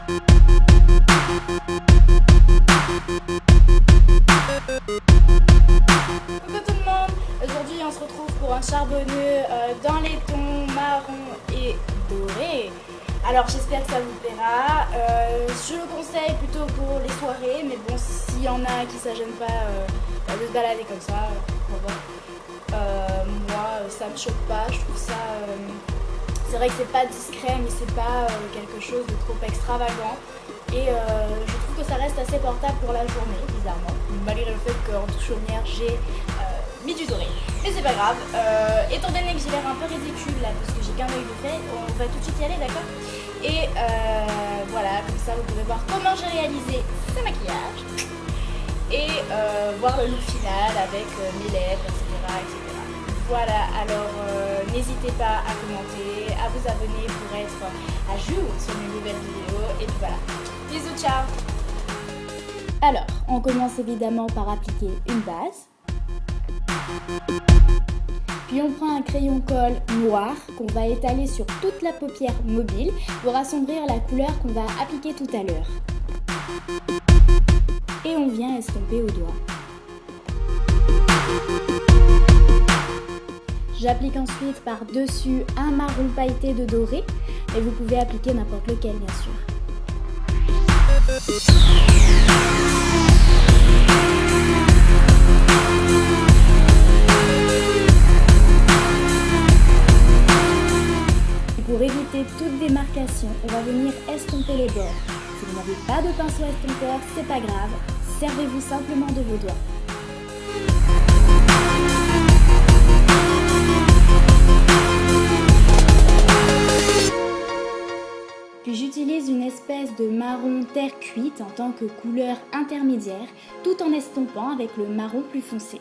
Tout le monde, aujourd'hui on se retrouve pour un charbonneux dans les tons marron et doré. Alors j'espère que ça vous plaira. Je le conseille plutôt pour les soirées, mais bon, s'il y en a qui ne s'agènent pas de se balader comme ça, moi ça me choque pas. Je trouve ça, c'est vrai que c'est pas discret, mais c'est pas quelque chose de trop extravagant. Et je trouve que ça reste assez portable pour la journée, bizarrement, malgré le fait qu'en touche chaumière j'ai mis du doré. Mais c'est pas grave, étant donné que j'ai l'air un peu ridicule là, parce que j'ai qu'un œil de fait, on va tout de suite y aller, d'accord? Et voilà, comme ça vous pouvez voir comment j'ai réalisé ce maquillage et voir le look final avec mes lèvres, etc. Voilà, alors n'hésitez pas à commenter, à vous abonner pour être à jour sur mes nouvelles vidéos. Et puis voilà, bisous, ciao! Alors, on commence évidemment par appliquer une base. Puis on prend un crayon colle noir qu'on va étaler sur toute la paupière mobile pour assombrir la couleur qu'on va appliquer tout à l'heure. Et on vient estomper au doigt. J'applique ensuite par-dessus un marron pailleté de doré et vous pouvez appliquer n'importe lequel bien sûr. Pour éviter toute démarcation, on va venir estomper les bords. Si vous n'avez pas de pinceau estompeur, c'est pas grave, servez-vous simplement de vos doigts. Puis j'utilise une espèce de marron terre cuite en tant que couleur intermédiaire, tout en estompant avec le marron plus foncé.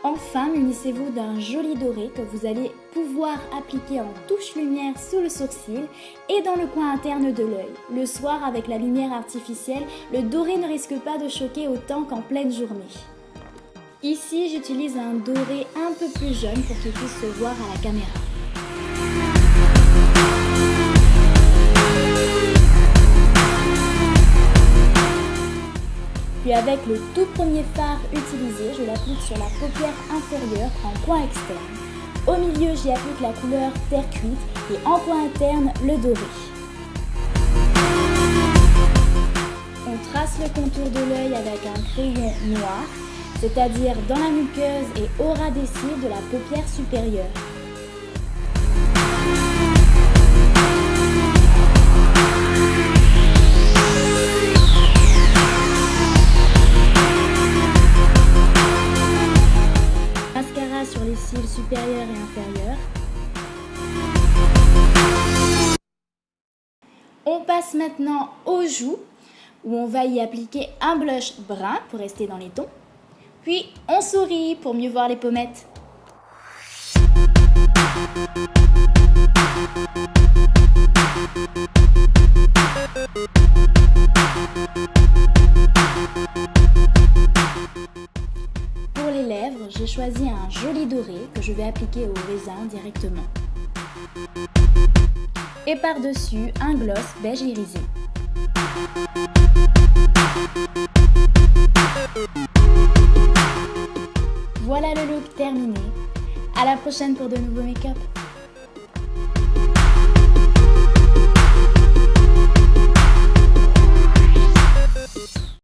Enfin, munissez-vous d'un joli doré que vous allez pouvoir appliquer en touche lumière sous le sourcil et dans le coin interne de l'œil. Le soir, avec la lumière artificielle, le doré ne risque pas de choquer autant qu'en pleine journée. Ici, j'utilise un doré un peu plus jaune pour qu'il puisse se voir à la caméra. Puis avec le tout premier fard utilisé, je l'applique sur la paupière inférieure en coin externe. Au milieu, j'y applique la couleur terre cuite et en coin interne, le doré. On trace le contour de l'œil avec un crayon noir, c'est-à-dire dans la muqueuse et au ras des cils de la paupière supérieure. Sur les cils supérieurs et inférieurs. On passe maintenant aux joues où on va y appliquer un blush brun pour rester dans les tons. Puis on sourit pour mieux voir les pommettes. Pour les lèvres, j'ai choisi un joli doré que je vais appliquer au raisin directement. Et par-dessus, un gloss beige irisé. Voilà le look terminé. À la prochaine pour de nouveaux make-up.